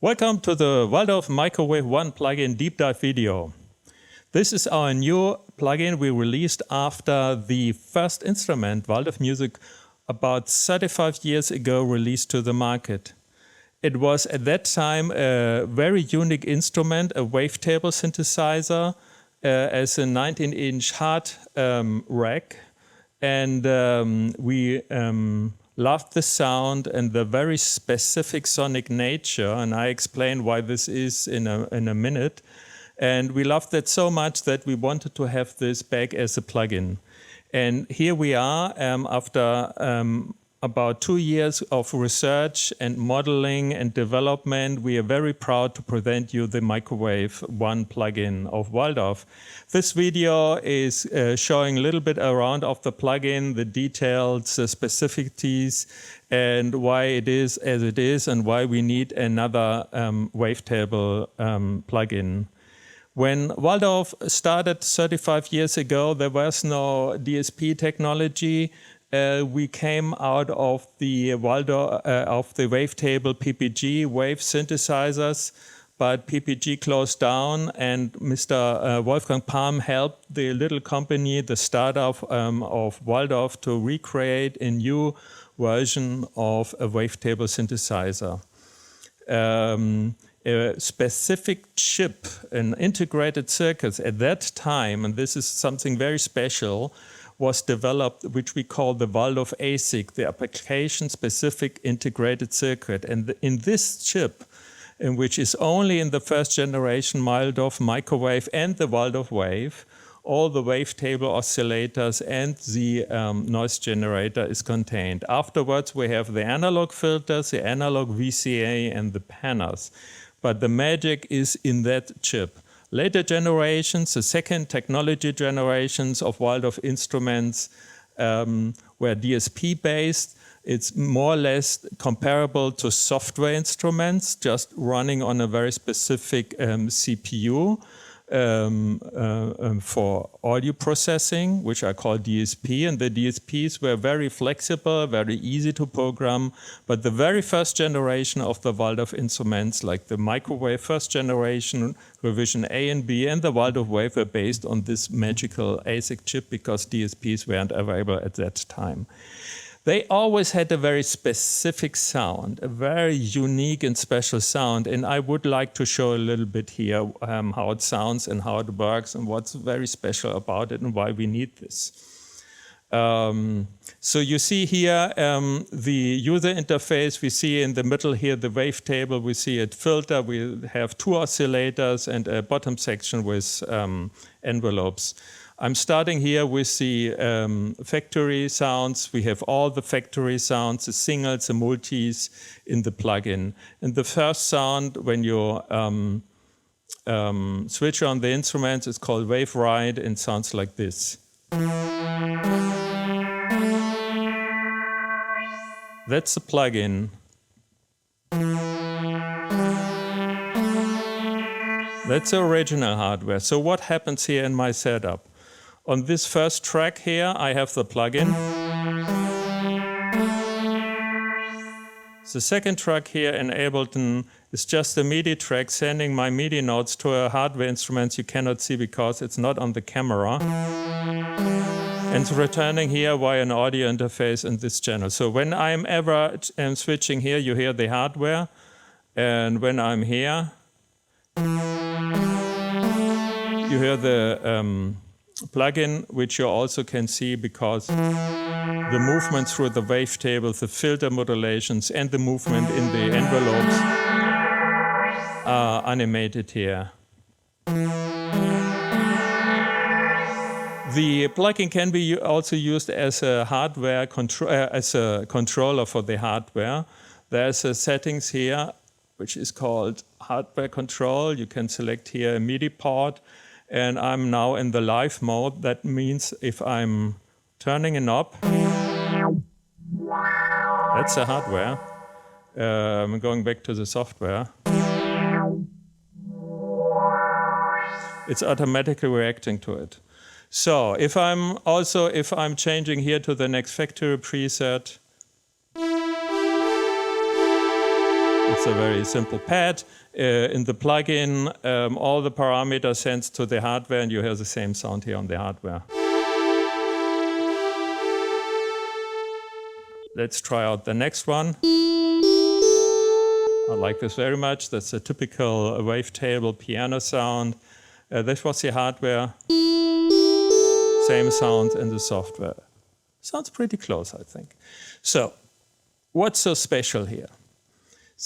Welcome to the Waldorf Microwave 1 plugin deep dive video. This is our new plugin we released after the first instrument, Waldorf Music, about 35 years ago released to the market. It was at that time a very unique instrument, a wavetable synthesizer as a 19-inch hard rack. And we loved the sound and the very specific sonic nature, and I explain why this is in a minute. And we loved that so much that we wanted to have this back as a plugin. And here we are after about 2 years of research and modeling and development. We are very proud to present you the Microwave 1 plugin of Waldorf. This video is showing a little bit around of the plugin, the details, the specificities, and why it is as it is, and why we need another wavetable plugin. When Waldorf started 35 years ago, there was no DSP technology. We came out of the Waldorf of the wavetable PPG wave synthesizers, but PPG closed down, and Mr. Wolfgang Palm helped the little company, the startup of Waldorf, to recreate a new version of a wavetable synthesizer. A specific chip, an integrated circuit at that time, and this is something very special, was developed, which we call the Waldorf ASIC, the application-specific integrated circuit. And in this chip, which is only in the first generation Waldorf microwave and the Waldorf wave, all the wavetable oscillators and the noise generator is contained. Afterwards, we have the analog filters, the analog VCA, and the panners. But the magic is in that chip. Later generations, the second technology generations of Waldorf instruments were DSP-based. It's more or less comparable to software instruments, just running on a very specific CPU for audio processing, which I call DSP. And the DSPs were very flexible, very easy to program. But the very first generation of the Waldorf instruments, like the microwave first generation, revision A and B, and the Waldorf wave, were based on this magical ASIC chip because DSPs weren't available at that time. They always had a very specific sound, a very unique and special sound, and I would like to show a little bit here how it sounds and how it works and what's very special about it and why we need this. So you see here the user interface. We see in the middle here the wavetable. We see a filter. We have 2 oscillators and a bottom section with envelopes. I'm starting here with the factory sounds. We have all the factory sounds, the singles, the multis in the plugin. And the first sound, when you switch on the instruments, is called wave ride and sounds like this. That's the plugin. That's the original hardware. So what happens here in my setup? On this first track here, I have the plugin. The second track here in Ableton is just a MIDI track sending my MIDI notes to a hardware instrument you cannot see because it's not on the camera. And returning here via an audio interface in this channel. So when I'm ever switching here, you hear the hardware. And when I'm here, you hear the plugin, which you also can see because the movement through the wavetables, the filter modulations, and the movement in the envelopes are animated here. The plugin can be also used as a hardware as a controller for the hardware. There's a settings here, which is called hardware control. You can select here a MIDI port. And I'm now in the live mode. That means if I'm turning a knob, that's the hardware. I'm going back to the software. It's automatically reacting to it. So if I'm changing here to the next factory preset, It's a very simple pad. In the plugin, all the parameters sent to the hardware, and you hear the same sound here on the hardware. Let's try out the next one. I like this very much. That's a typical wavetable piano sound. This was the hardware. Same sound in the software. Sounds pretty close, I think. So, what's so special here?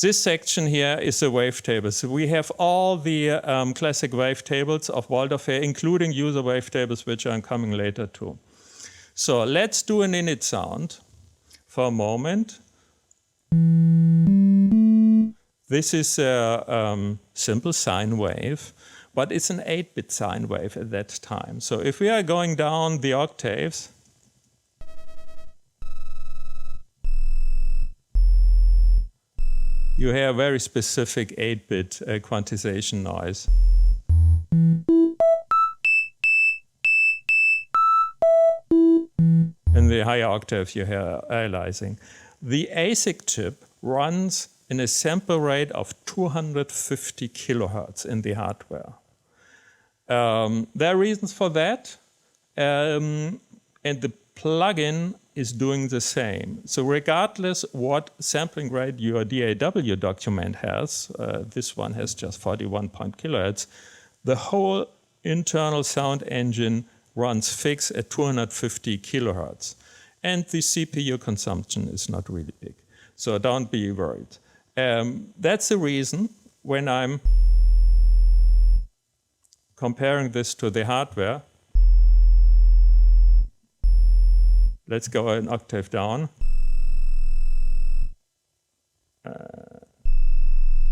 This section here is a wavetable. So we have all the classic wavetables of Waldorf here, including user wavetables, which I'm coming later to. So let's do an init sound for a moment. This is a simple sine wave, but it's an 8-bit sine wave at that time. So if we are going down the octaves, you hear a very specific 8-bit quantization noise. In the higher octave, you hear aliasing. The ASIC chip runs in a sample rate of 250 kilohertz in the hardware. There are reasons for that, and the plugin is doing the same. So regardless what sampling rate your DAW document has, this one has just 41 kilohertz, the whole internal sound engine runs fixed at 250 kilohertz. And the CPU consumption is not really big. So don't be worried. That's the reason when I'm comparing this to the hardware, let's go an octave down.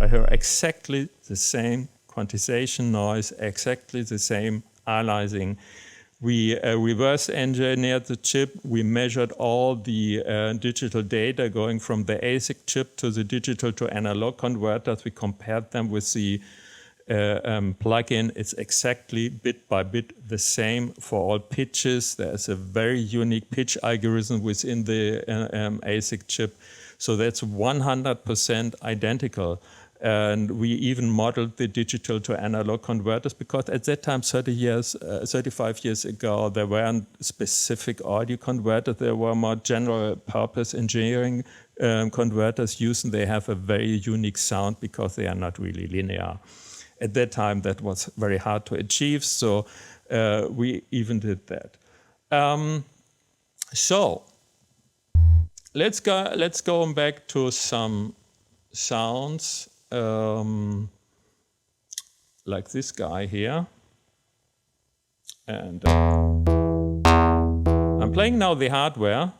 I hear exactly the same quantization noise, exactly the same aliasing. We reverse engineered the chip. We measured all the digital data going from the ASIC chip to the digital to analog converters. We compared them with the plugin. It's exactly bit by bit the same for all pitches. There's a very unique pitch algorithm within the ASIC chip. So that's 100% identical. And we even modeled the digital to analog converters because at that time, 35 years ago, there weren't specific audio converters. There were more general purpose engineering converters used, and they have a very unique sound because they are not really linear. At that time, that was very hard to achieve, so we even did that. So let's go back to some sounds like this guy here. And I'm playing now the hardware.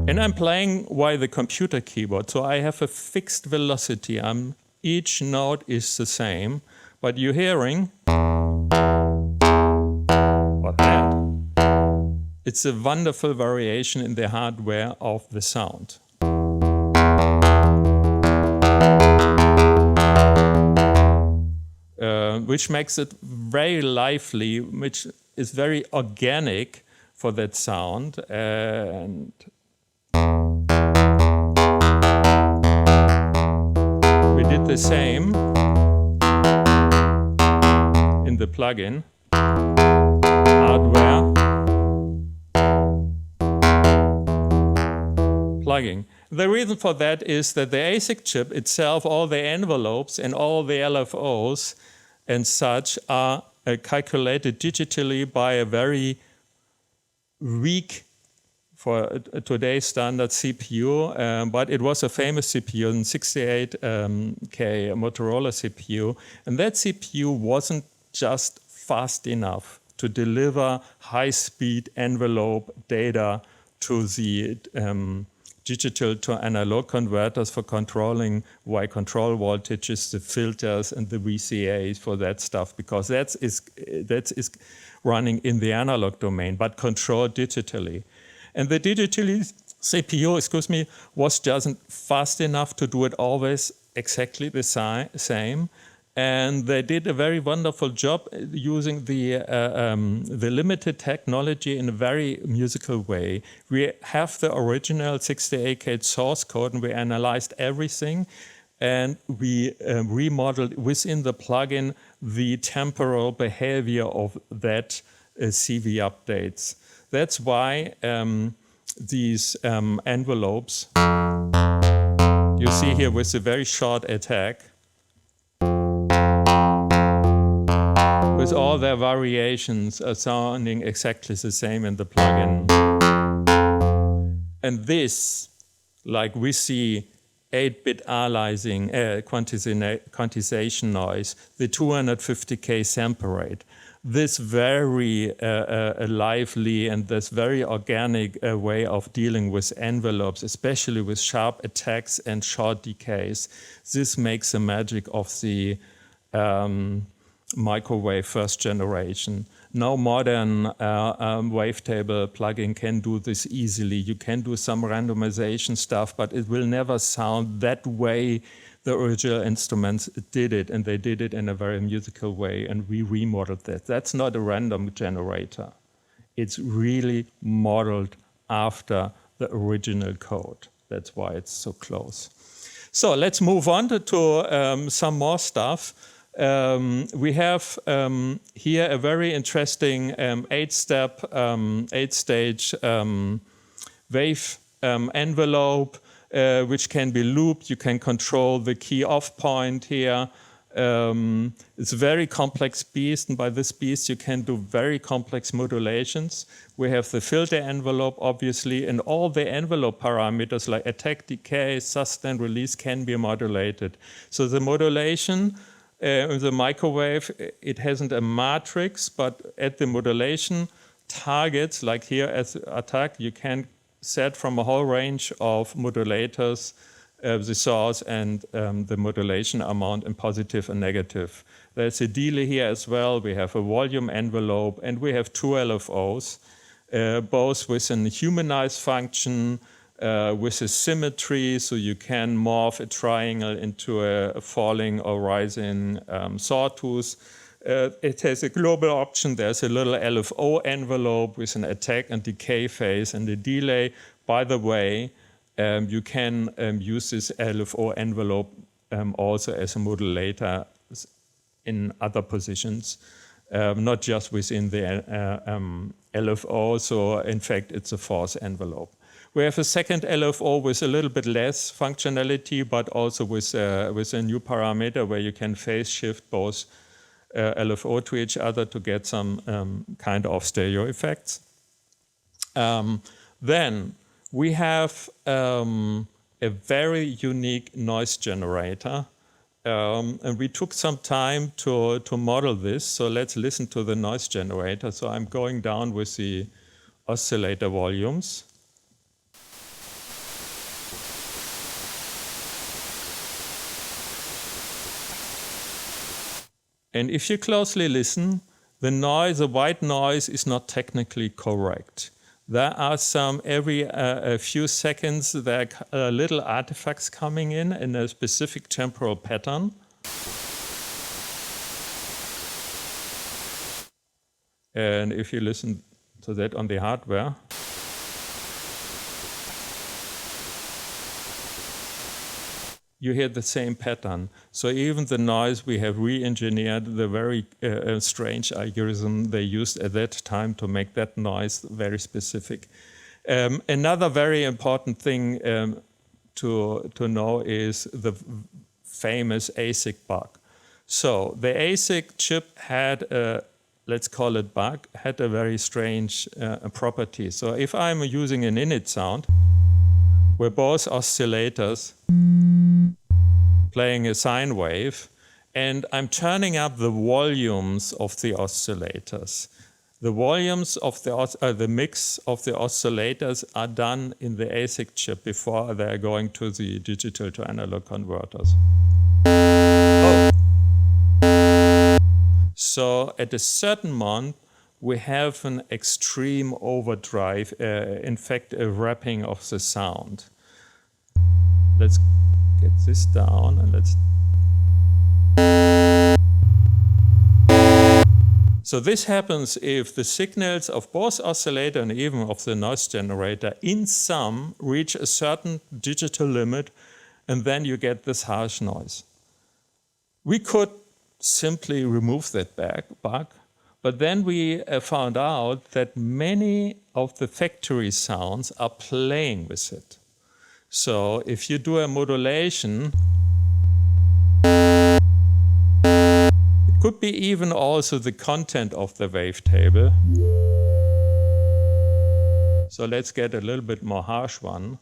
And I'm playing via the computer keyboard, so I have a fixed velocity. Each note is the same, but you're hearing what that. It's a wonderful variation in the hardware of the sound. Which makes it very lively, which is very organic for that sound. And we did the same in the plugin. Hardware. Plugin. The reason for that is that the ASIC chip itself, all the envelopes and all the LFOs and such are calculated digitally by a very weak, for today's standard, CPU, but it was a famous CPU, a 68K Motorola CPU, and that CPU wasn't just fast enough to deliver high-speed envelope data to the digital to analog converters for controlling Y control voltages, the filters, and the VCAs for that stuff, because that is running in the analog domain, but controlled digitally. And the digitally CPU, was just fast enough to do it always exactly the same. And they did a very wonderful job using the limited technology in a very musical way. We have the original 68K source code, and we analyzed everything, and we remodeled within the plugin the temporal behavior of that CV updates. That's why these envelopes you see here with a very short attack, with all their variations are sounding exactly the same in the plugin. And this, like we see 8-bit aliasing, quantization noise, the 250K sample rate, this very lively and this very organic way of dealing with envelopes, especially with sharp attacks and short decays, this makes the magic of the microwave first generation. No modern wavetable plugin can do this easily. You can do some randomization stuff, but it will never sound that way the original instruments did it, and they did it in a very musical way, and we remodeled that. That's not a random generator. It's really modeled after the original code. That's why it's so close. So let's move on to some more stuff. We have here a very interesting 8-stage wave envelope, which can be looped. You can control the key off point here. It's a very complex beast, and by this beast you can do very complex modulations. We have the filter envelope, obviously, and all the envelope parameters like attack, decay, sustain, release can be modulated. So the modulation in the microwave, it hasn't a matrix, but at the modulation targets, like here as attack, you can set from a whole range of modulators the source and the modulation amount in positive and negative. There's a delay here as well. We have a volume envelope, and we have 2 LFOs, both with a humanized function, with a symmetry, so you can morph a triangle into a falling or rising sawtooth. It has a global option. There's a little LFO envelope with an attack and decay phase and a delay. By the way, you can use this LFO envelope also as a modulator in other positions, not just within the LFO. So in fact, it's a force envelope. We have a second LFO with a little bit less functionality, but also with a new parameter where you can phase shift both LFO to each other to get some kind of stereo effects. Then we have a very unique noise generator, and we took some time to model this. So let's listen to the noise generator. So I'm going down with the oscillator volumes. And if you closely listen, the noise, the white noise, is not technically correct. There are some, every a few seconds, there are little artifacts coming in a specific temporal pattern. And if you listen to that on the hardware, you hear the same pattern. So even the noise, we have re-engineered the very strange algorithm they used at that time to make that noise very specific. Another very important thing to know is the famous ASIC bug. So the ASIC chip had a, let's call it bug, had a very strange property. So if I'm using an init sound, where both oscillators playing a sine wave, and I'm turning up the volumes of the oscillators. The volumes of the mix of the oscillators are done in the ASIC chip before they're going to the digital to analog converters. Oh. So at a certain moment, we have an extreme overdrive, in fact, a wrapping of the sound. Let's get this down and let's So this happens if the signals of both oscillator and even of the noise generator in sum reach a certain digital limit, and then you get this harsh noise. We could simply remove that bug, but then we found out that many of the factory sounds are playing with it. So if you do a modulation, it could be even also the content of the wavetable. So let's get a little bit more harsh one.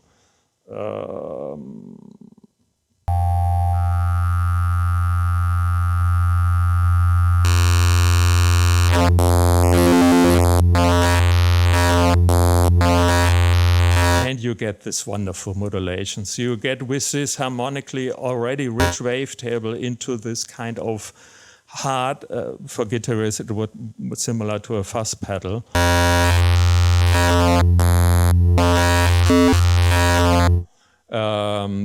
And you get this wonderful modulation. So you get with this harmonically already rich wavetable into this kind of hard, for guitarists it would be similar to a fuzz pedal.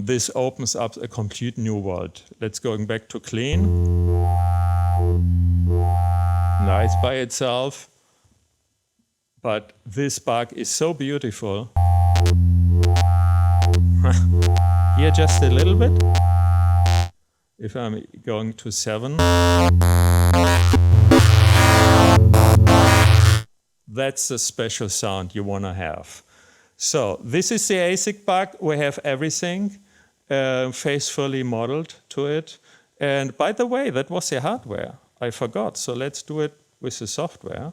This opens up a complete new world. Let's go back to clean. Nice by itself, but this bug is so beautiful. Here just a little bit. If I'm going to 7, that's the special sound you want to have. So this is the ASIC bug. We have everything faithfully modeled to it. And by the way, that was the hardware. I forgot. So let's do it with the software.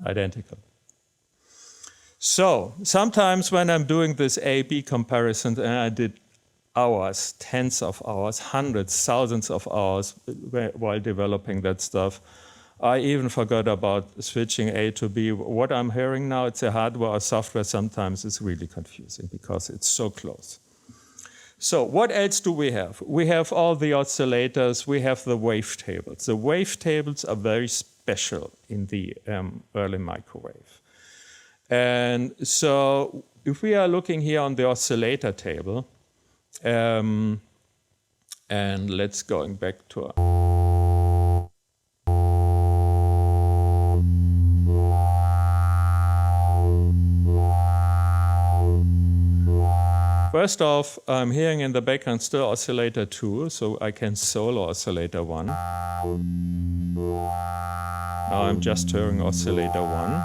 Identical. So sometimes when I'm doing this A-B comparison, and I did hours, tens of hours, hundreds, thousands of hours while developing that stuff, I even forgot about switching A to B. What I'm hearing now, it's a hardware or software, sometimes it's really confusing because it's so close. So what else do we have? We have all the oscillators, we have the wavetables. The wavetables are very special in the early microwave. And so if we are looking here on the oscillator table, and let's going back to first off, I'm hearing in the background still oscillator 2, so I can solo oscillator 1. Now I'm just hearing oscillator 1.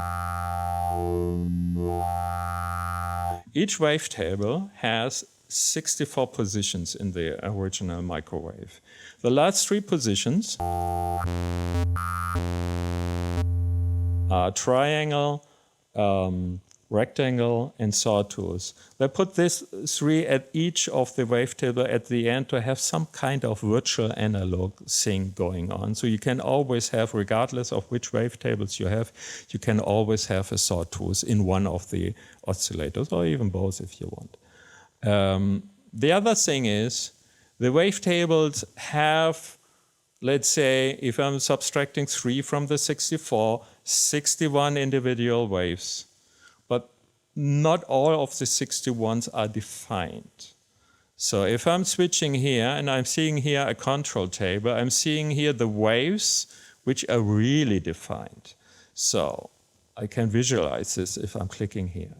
Each wavetable has 64 positions in the original microwave. The last 3 positions are triangle, rectangle, and sawtooth. They put this 3 at each of the wavetable at the end to have some kind of virtual analog thing going on. So you can always have, regardless of which wavetables you have, you can always have a sawtooth in one of the oscillators, or even both if you want. The other thing is, the wavetables have, let's say, if I'm subtracting 3 from the 64, 61 individual waves. But not all of the 61s are defined. So if I'm switching here and I'm seeing here a control table, I'm seeing here the waves which are really defined. So I can visualize this if I'm clicking here.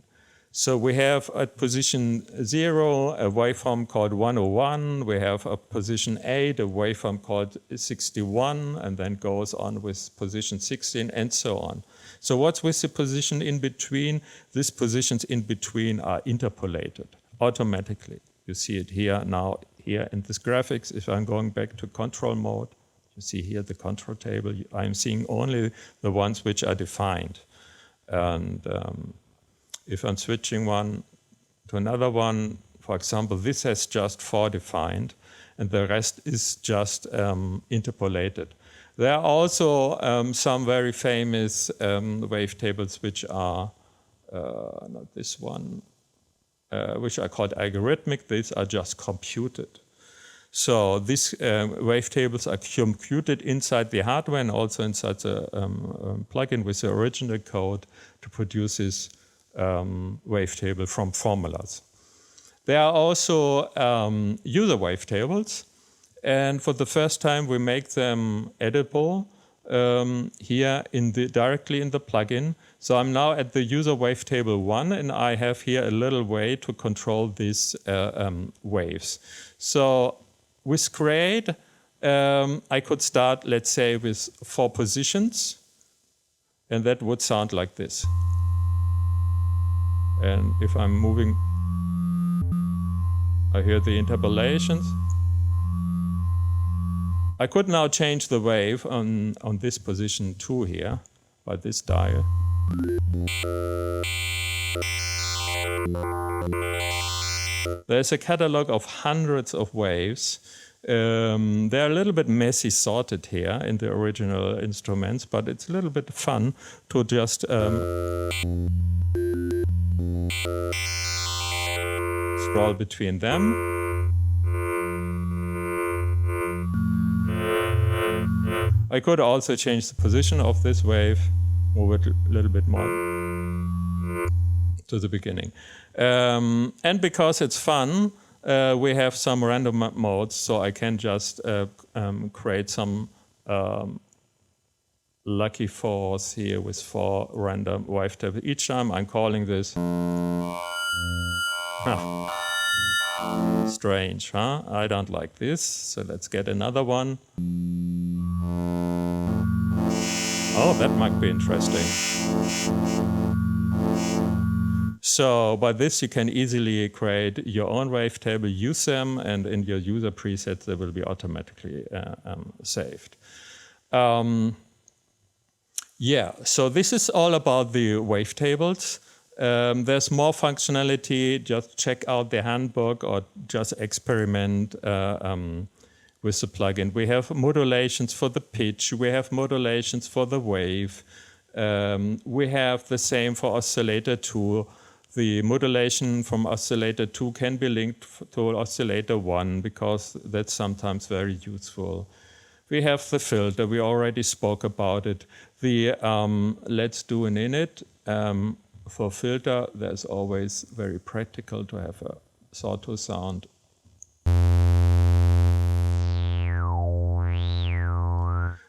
So we have at position 0 a waveform called 101, we have at position 8 a waveform called 61, and then goes on with position 16 and so on. So what's with the position in between? These positions in between are interpolated automatically. You see it here now, here in this graphics. If I'm going back to control mode, you see here the control table. I'm seeing only the ones which are defined. And if I'm switching one to another one, for example, this has just 4 defined, and the rest is just interpolated. There are also some very famous wavetables which are, not this one, which are called algorithmic. These are just computed. So these wavetables are computed inside the hardware and also inside the plugin with the original code to produce this wavetable from formulas. There are also user wavetables, and for the first time we make them editable here directly in the plugin. So I'm now at the user wavetable 1, and I have here a little way to control these waves. So with create, I could start, let's say, with 4 positions, and that would sound like this. And if I'm moving, I hear the interpolations. I could now change the wave on this position 2 here by this dial. There's a catalog of hundreds of waves. They're a little bit messy sorted here in the original instruments, but it's a little bit fun to just scroll between them. I could also change the position of this wave, move it a little bit more to the beginning. And because it's fun, we have some random modes, so I can just create some lucky 4s here with 4 random wavetables. Each time I'm calling this. Strange, huh? I don't like this, so let's get another one. Oh, that might be interesting. So by this you can easily create your own wavetable, use them, and in your user presets they will be automatically saved. Yeah, so this is all about the wavetables. There's more functionality. Just check out the handbook or just experiment with the plugin. We have modulations for the pitch. We have modulations for the wave. We have the same for oscillator 2. The modulation from oscillator 2 can be linked to oscillator 1 because that's sometimes very useful. We have the filter. We already spoke about it. The let's do an init. For filter, there's always very practical to have a sawtooth sound.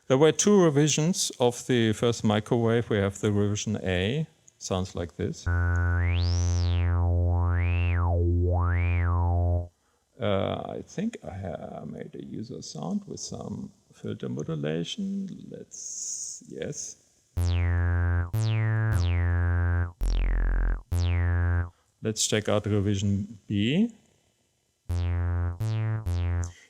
There were 2 revisions of the first microwave. We have the revision A, sounds like this. I think I made a user sound with some filter modulation. Yes. Let's check out revision B.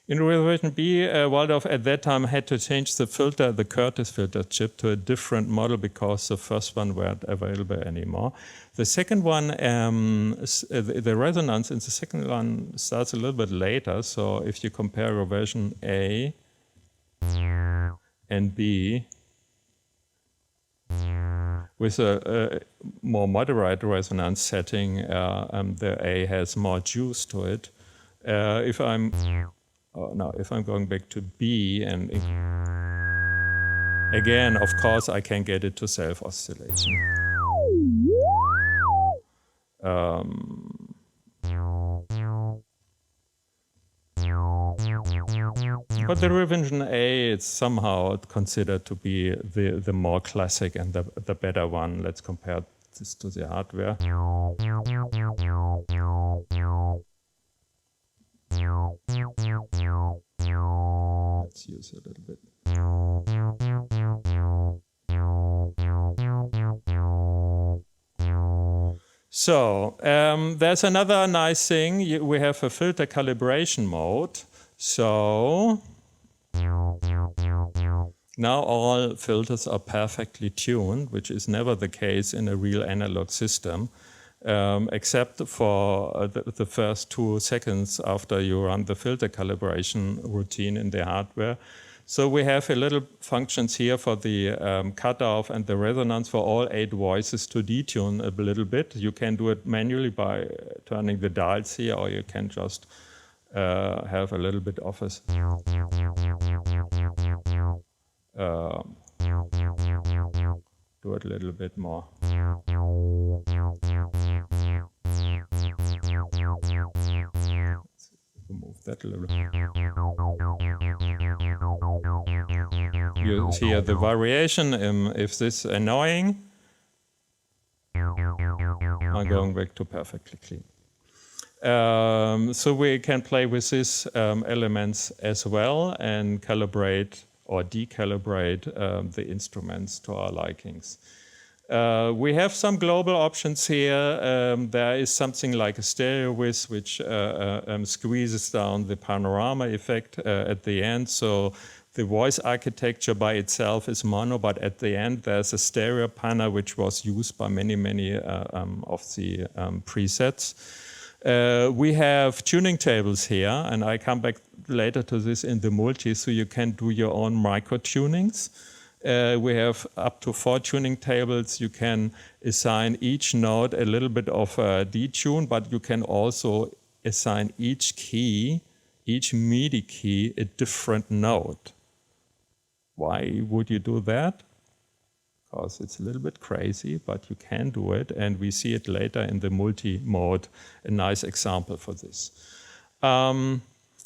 In revision B, Waldorf at that time had to change the filter, the Curtis filter chip, to a different model because the first one weren't available anymore. The second one, the resonance in the second one starts a little bit later. So if you compare revision A and B, with a more moderate resonance setting, the A has more juice to it. If I'm going back to B, and again, of course, I can get it to self-oscillation. But the revision A is somehow considered to be the more classic and the better one. Let's compare this to the hardware. Let's use a little bit. So there's another nice thing. We have a filter calibration mode. So now all filters are perfectly tuned, which is never the case in a real analog system, except for the first 2 seconds after you run the filter calibration routine in the hardware. So we have a little functions here for the cutoff and the resonance for all 8 voices to detune a little bit. You can do it manually by turning the dials here, or you can just have a little bit of a do it a little bit more. Move that a little bit. You hear the variation. If this is annoying, I'm going back to perfectly clean. So we can play with these elements as well and calibrate or decalibrate the instruments to our likings. We have some global options here. There is something like a stereo width, which squeezes down the panorama effect at the end. So the voice architecture by itself is mono, but at the end there's a stereo panel which was used by many of the presets. We have tuning tables here, and I come back later to this in the multi, so you can do your own micro tunings. We have up to 4 tuning tables. You can assign each note a little bit of a detune, but you can also assign each key, each MIDI key, a different note. Why would you do that? Because it's a little bit crazy, but you can do it, and we see it later in the multi-mode, a nice example for this.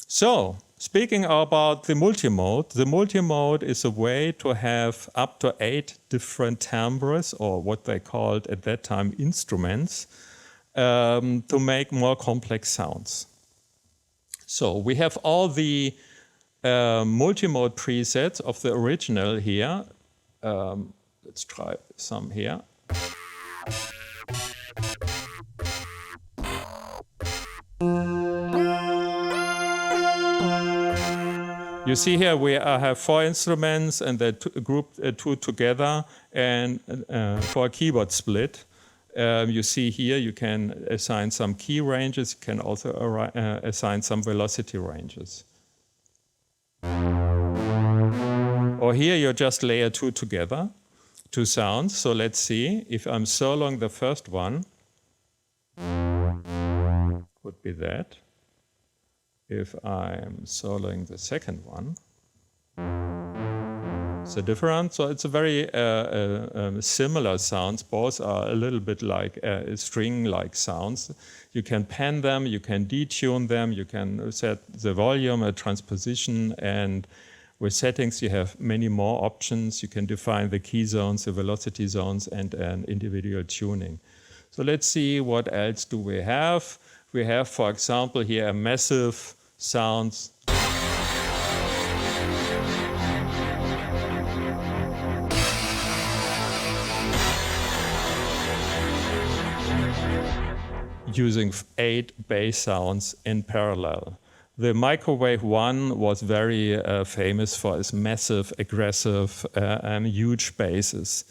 So, speaking about the multimode is a way to have up to 8 different timbres, or what they called at that time instruments, to make more complex sounds. So we have all the multimode presets of the original here. Let's try some here. You see here we have 4 instruments, and they're grouped 2 together, and for a keyboard split. You see here you can assign some key ranges, you can also assign some velocity ranges. Or here you just layer 2 together, 2 sounds. So let's see, if I'm soloing the first one, would be that. If I'm soloing the second one, it's a different. So it's a very similar sounds. Both are a little bit like string-like sounds. You can pan them, you can detune them, you can set the volume, a transposition, and with settings you have many more options. You can define the key zones, the velocity zones, and an individual tuning. So let's see what else do we have. We have, for example, here a massive sounds. Using 8 bass sounds in parallel. The Microwave 1 was very famous for its massive, aggressive, and huge basses.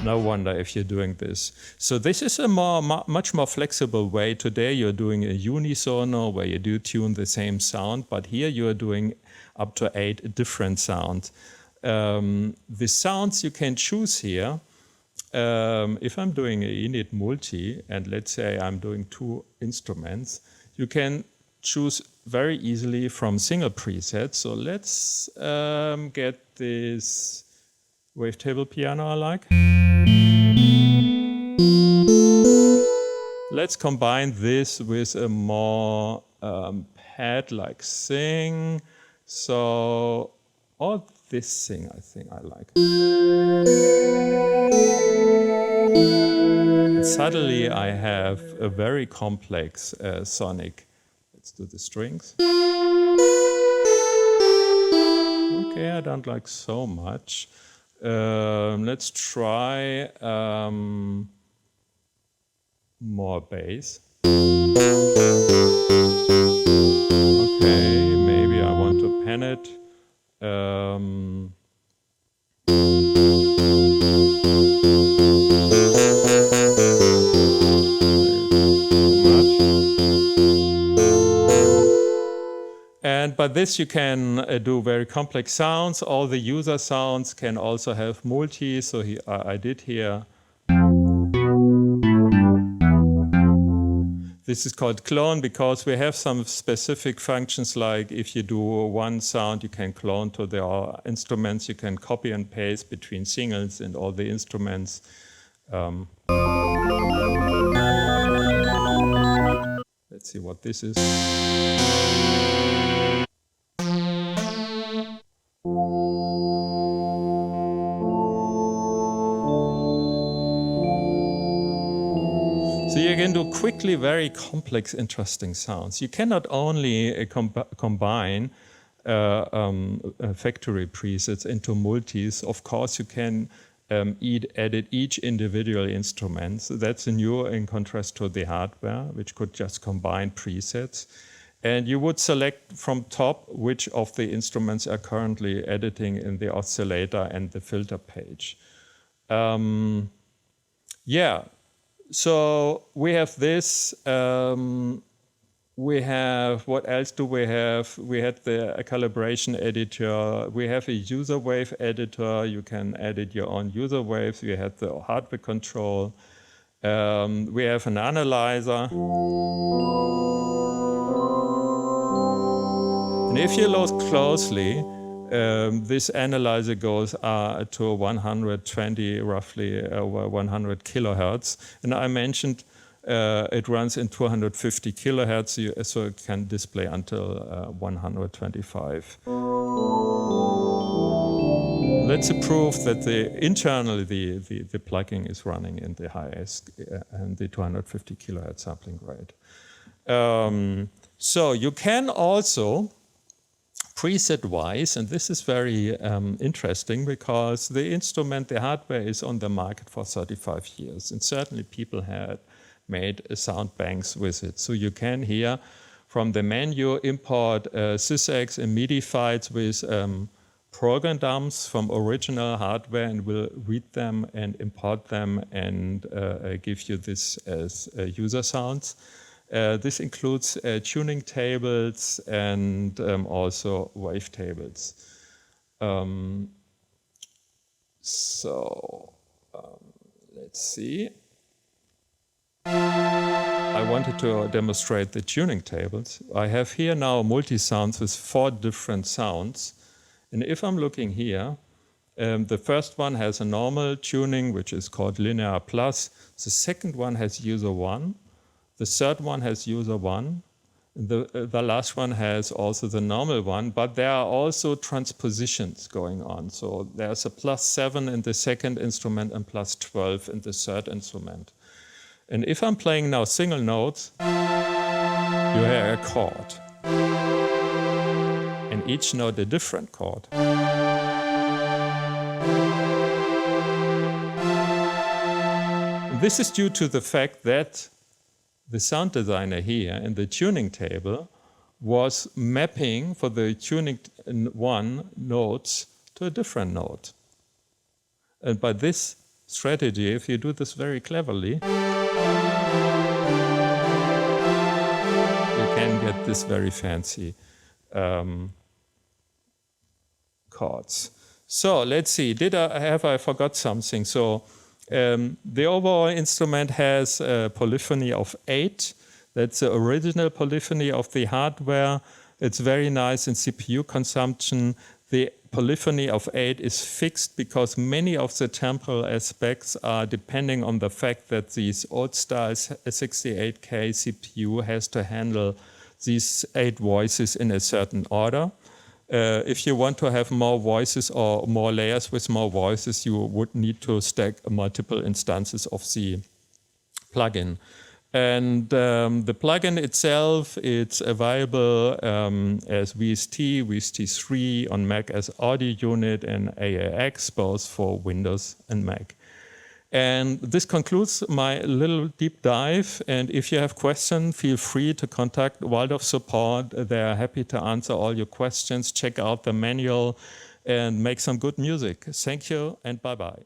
No wonder if you're doing this. So this is a much more flexible way. Today you're doing a unisono where you do tune the same sound, but here you're doing up to 8 different sounds. The sounds you can choose here, if I'm doing an init multi, and let's say I'm doing 2 instruments, you can choose very easily from single presets. So let's get this wavetable piano I like. Let's combine this with a more pad-like thing. So, or this thing I think I like. And suddenly I have a very complex sonic. Let's do the strings. Okay, I don't like so much. Let's try more bass. Okay, maybe I want to pan it. this you can do very complex sounds. All the user sounds can also have multi. So I did here. This is called clone because we have some specific functions, like if you do one sound, you can clone to the instruments. You can copy and paste between singles and all the instruments. Let's see what this is. So you can do quickly very complex, interesting sounds. You cannot only combine factory presets into multis. Of course, you can edit each individual instrument. So that's new in contrast to the hardware, which could just combine presets. And you would select from top which of the instruments are currently editing in the oscillator and the filter page. Yeah. So we have this. We have, what else do we have? We had the calibration editor. We have a user wave editor. You can edit your own user waves. We have the hardware control. We have an analyzer. And if you look closely, this analyzer goes to 120, roughly over 100 kilohertz. And I mentioned it runs in 250 kilohertz, so it can display until 125. That's a proof that internally the plugin is running in the highest and the 250 kilohertz sampling rate. So you can also preset-wise, and this is very interesting because the instrument, the hardware, is on the market for 35 years, and certainly people had made sound banks with it. So you can here, from the menu, import sysex and MIDI files with program dumps from original hardware, and will read them and import them and give you this as user sounds. This includes tuning tables and also wavetables. Let's see. I wanted to demonstrate the tuning tables. I have here now multi-sounds with 4 different sounds. And if I'm looking here, the first one has a normal tuning, which is called linear plus. The second one has user 1. The third one has user 1. The last one has also the normal one, but there are also transpositions going on. So there's a +7 in the second instrument and +12 in the third instrument. And if I'm playing now single notes, you hear a chord. And each note a different chord. And this is due to the fact that the sound designer here in the tuning table was mapping for the tuning 1 notes to a different note. And by this strategy, if you do this very cleverly, you can get this very fancy chords. So let's see, have I forgot something? So the overall instrument has a polyphony of 8. That's the original polyphony of the hardware. It's very nice in CPU consumption. The polyphony of 8 is fixed because many of the temporal aspects are depending on the fact that these old style 68K CPU has to handle these 8 voices in a certain order. If you want to have more voices or more layers with more voices, you would need to stack multiple instances of the plugin. And the plugin itself, it's available as VST, VST3 on Mac as audio unit, and AAX, both for Windows and Mac. And this concludes my little deep dive. And if you have questions, feel free to contact Waldorf support. They're happy to answer all your questions. Check out the manual and make some good music. Thank you and bye-bye.